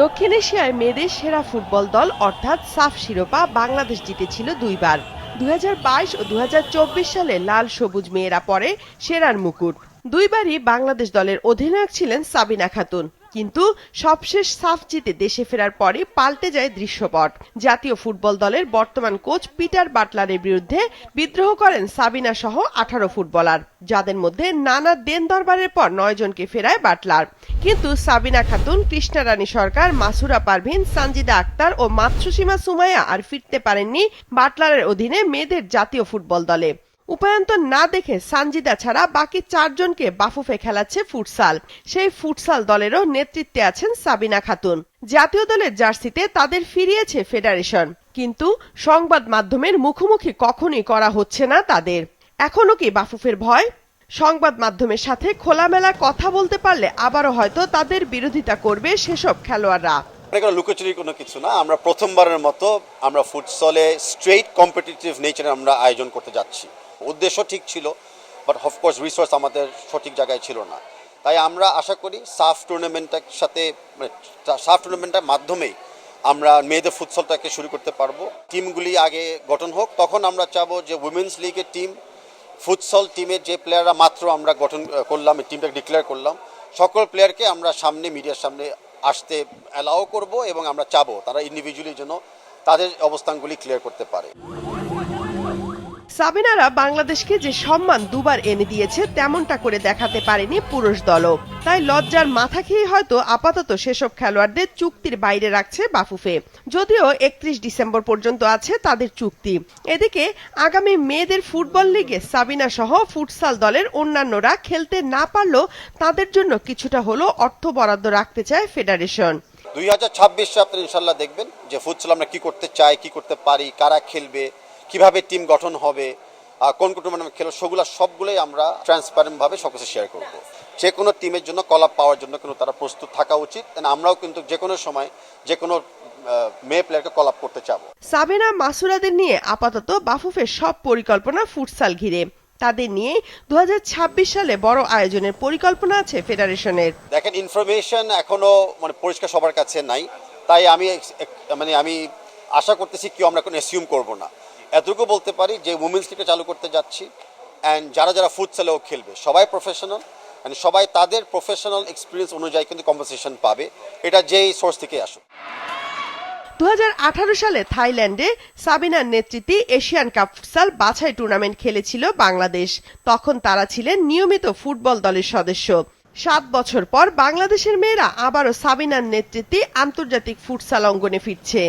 দক্ষিণ এশিয়ায় মেয়েদের সেরা ফুটবল দল অর্থাৎ সাফ শিরোপা বাংলাদেশ জিতেছিল দুইবার। 2022 ও 2024 সালে লাল সবুজ মেয়েরা পরে সেরার মুকুট। দুইবারই বাংলাদেশ দলের অধিনায়ক ছিলেন সাবিনা খাতুন। কিন্তু সবশেষ সাফ জিতে দেশে ফেরার পরে পাল্টে যায় দৃশ্যপট। জাতীয় ফুটবল দলের বর্তমান কোচ পিটার বাটলারের বিরুদ্ধে বিদ্রোহ করেন সাবিনা সহ 18 ফুটবলার, যাদের মধ্যে নানা দেন দরবারের পর 9 জনকে ফেরায় বাটলার। কিন্তু সাবিনা খাতুন, কৃষ্ণা রানী সরকার, মাসুরা পারভিন, সানজিদা আক্তার ও মাতসুসীমা সুমাইয়া আর ফিরতে পারেননি বাটলারের অধীনে মেয়েদের জাতীয় ফুটবল দলে। উপায়ন্তর না দেখে সানজিদা ছাড়া বাকি 4 জনকে বাফুফে খেলাচ্ছে ফুটসাল। সেই ফুটসাল দলেরও নেতৃত্বে আছেন সাবিনা খাতুন। জাতীয় দলের জার্সিতে তাদের ফিরিয়েছে ফেডারেশন, কিন্তু সংবাদ মাধ্যমের মুখোমুখি কখনোই করা হচ্ছে না তাদের। এখনো কি বাফুফের ভয়? সংবাদ মাধ্যমের সাথে খোলামেলা কথা বলতে পারলে আবারও হয়তো তাদের বিরোধিতা করবে সেসব খেলোয়াড়রা। লুকোচুরি কোনো কিছু না, আমরা প্রথমবারের মতো আমরা ফুটসলে স্ট্রেইট কম্পিটিটিভ নেচারে আমরা আয়োজন করতে যাচ্ছি। উদ্দেশ্য ঠিক ছিল, বাট অফকোর্স রিসোর্স আমাদের সঠিক জায়গায় ছিল না। তাই আমরা আশা করি সাফ টুর্নামেন্টের সাথে সাফ টুর্নামেন্টের মাধ্যমেই আমরা মেয়েদের ফুটসলটাকে শুরু করতে পারবো। টিমগুলি আগে গঠন হোক, তখন আমরা চাবো যে উইমেন্স লিগের টিম, ফুটসল টিমের যে প্লেয়াররা মাত্র আমরা গঠন করলাম, টিমটাকে ডিক্লেয়ার করলাম, সকল প্লেয়ারকে আমরা সামনে মিডিয়ার সামনে আসতে অ্যালাও করব এবং আমরা চাবো তারা ইন্ডিভিজুয়ালি যেন তাদের অবস্থানগুলি ক্লিয়ার করতে পারে। সাবিনারা বাংলাদেশকে যে সম্মান দুবার এনে দিয়েছে তেমনটা করে দেখাতে পারেনি পুরুষ দলও। তাই লজ্জার মাথা খেয়ে হয়তো আপাতত সেসব খেলোয়াড়দের চুক্তির বাইরে রাখছে বাফুফে। যদিও 31 ডিসেম্বর পর্যন্ত আছে তাদের চুক্তি। এদিকে আগামী মেয়েদের ফুটবল লিগে সাবিনা সহ ফুটসাল দলের অন্যান্যরা খেলতে না পারলেও তাদের জন্য কিছুটা হলেও অর্থ বরাদ্দ রাখতে চায় ফেডারেশন। 2026 সালে আপনারা ইনশাল্লাহ দেখবেন যে ফুটসল আমরা কি করতে চাই, কি করতে পারি, কারা খেলবে, কিভাবে টিম গঠন হবে, কোন কোন টুর্নামেন্ট খেলো, সেগুলো সবগুলোই আমরা ট্রান্সপারেন্ট ভাবে সব কিছু শেয়ার করব। যে কোনো টিমের জন্য কল আপ পাওয়ার জন্য কিন্তু তারা প্রস্তুত থাকা উচিত। আমরাও কিন্তু যে কোনো সময় যে কোনো মেয়ে প্লেয়ারকে কল আপ করতে চাবো। সাবিনা, মাসুরাদের নিয়ে আপাতত বাফুফের সব পরিকল্পনা ফুটসাল ঘিরে। তাদের নিয়ে 2026 সালে বড় আয়োজনের পরিকল্পনা আছে ফেডারেশনের। দেখেন, ইনফরমেশন এখনো পরিষ্কার সবার কাছে নাই, তাই আমি আশা করতেছি কেউ আমরা কোনো অ্যাসিউম করব না। এতটুকু বলতে পারি যে উইমেন্স লিগটা চালু করতে যাচ্ছি, অ্যান্ড যারা ফুটসলেও খেলবে সবাই প্রফেশনাল, অ্যান্ড সবাই তাদের প্রফেশনাল এক্সপিরিয়েন্স অনুযায়ী কিন্তু কম্পেনসেশন পাবে, এটা যেই সোর্স থেকে আসুক। 2018 সালে থাইল্যান্ডে সাবিনার নেতৃত্বে এশিয়ান কাপ ফুটসাল বাছাই টুর্নামেন্ট খেলেছিল বাংলাদেশ। তখন তারা ছিলেন নিয়মিত ফুটবল দলের সদস্য। 7 বছর পর বাংলাদেশের মেয়েরা আবারও সাবিনার নেতৃত্বে আন্তর্জাতিক ফুটসাল অঙ্গনে ফিরছে।